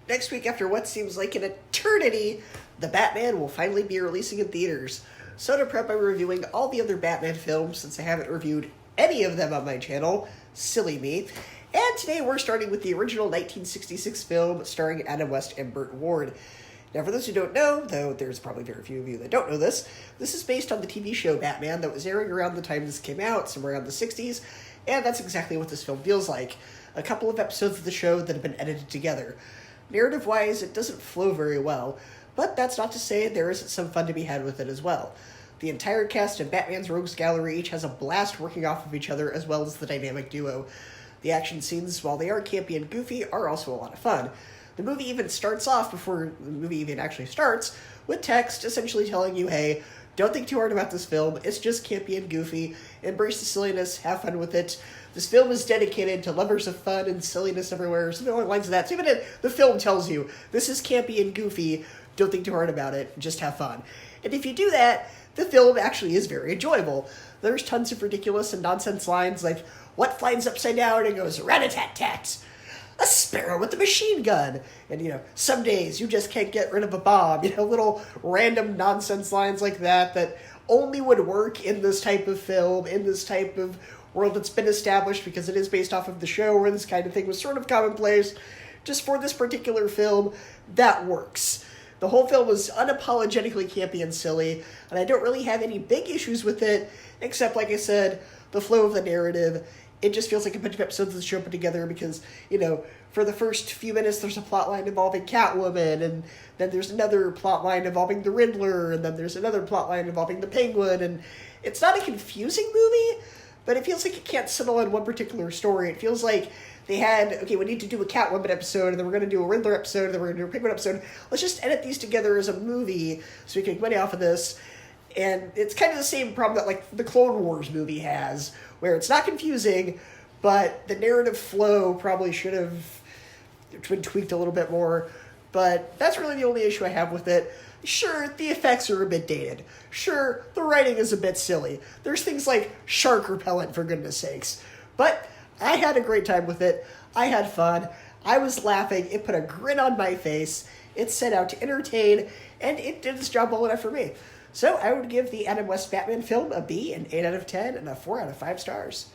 Next week, after what seems like an eternity, The Batman will finally be releasing in theaters. So to prep, I'm reviewing all the other Batman films since I haven't reviewed any of them on my channel. Silly me. And today we're starting with the original 1966 film starring Adam West and Burt Ward. Now, for those who don't know, though there's probably very few of you that don't know this is based on the TV show Batman that was airing around the time this came out, somewhere around the 60s, and that's exactly what this film feels like. A couple of episodes of the show that have been edited together. Narrative-wise, it doesn't flow very well, but that's not to say there isn't some fun to be had with it as well. The entire cast of Batman's Rogues Gallery each has a blast working off of each other, as well as the dynamic duo. The action scenes, while they are campy and goofy, are also a lot of fun. The movie even starts off, before the movie even actually starts, with text essentially telling you, hey, don't think too hard about this film, it's just campy and goofy, embrace the silliness, have fun with it. This film is dedicated to lovers of fun and silliness everywhere, something along the lines of that. So even the film tells you, this is campy and goofy, don't think too hard about it, just have fun. And if you do that, the film actually is very enjoyable. There's tons of ridiculous and nonsense lines like, what flies upside down and goes rat-a-tat-tat? A sparrow with a machine gun. And, some days you just can't get rid of a bomb. Little random nonsense lines like that only would work in this type of film, in this type of world that's been established because it is based off of the show where this kind of thing was sort of commonplace. Just for this particular film, that works. The whole film was unapologetically campy and silly, and I don't really have any big issues with it, except, like I said, the flow of the narrative. It just feels like a bunch of episodes of the show put together because, for the first few minutes there's a plot line involving Catwoman, and then there's another plot line involving the Riddler, and then there's another plot line involving the Penguin, and it's not a confusing movie, but it feels like it can't settle on one particular story. It feels like they had, we need to do a Catwoman episode, and then we're going to do a Riddler episode, and then we're going to do a Penguin episode. Let's just edit these together as a movie so we can make money off of this. And it's kind of the same problem that, the Clone Wars movie has, where it's not confusing, but the narrative flow probably should have been tweaked a little bit more. But that's really the only issue I have with it. Sure, the effects are a bit dated. Sure, the writing is a bit silly. There's things like shark repellent, for goodness sakes. But I had a great time with it. I had fun. I was laughing. It put a grin on my face. It set out to entertain, and it did its job well enough for me. So I would give the Adam West Batman film a B, an 8 out of 10, and a 4 out of 5 stars.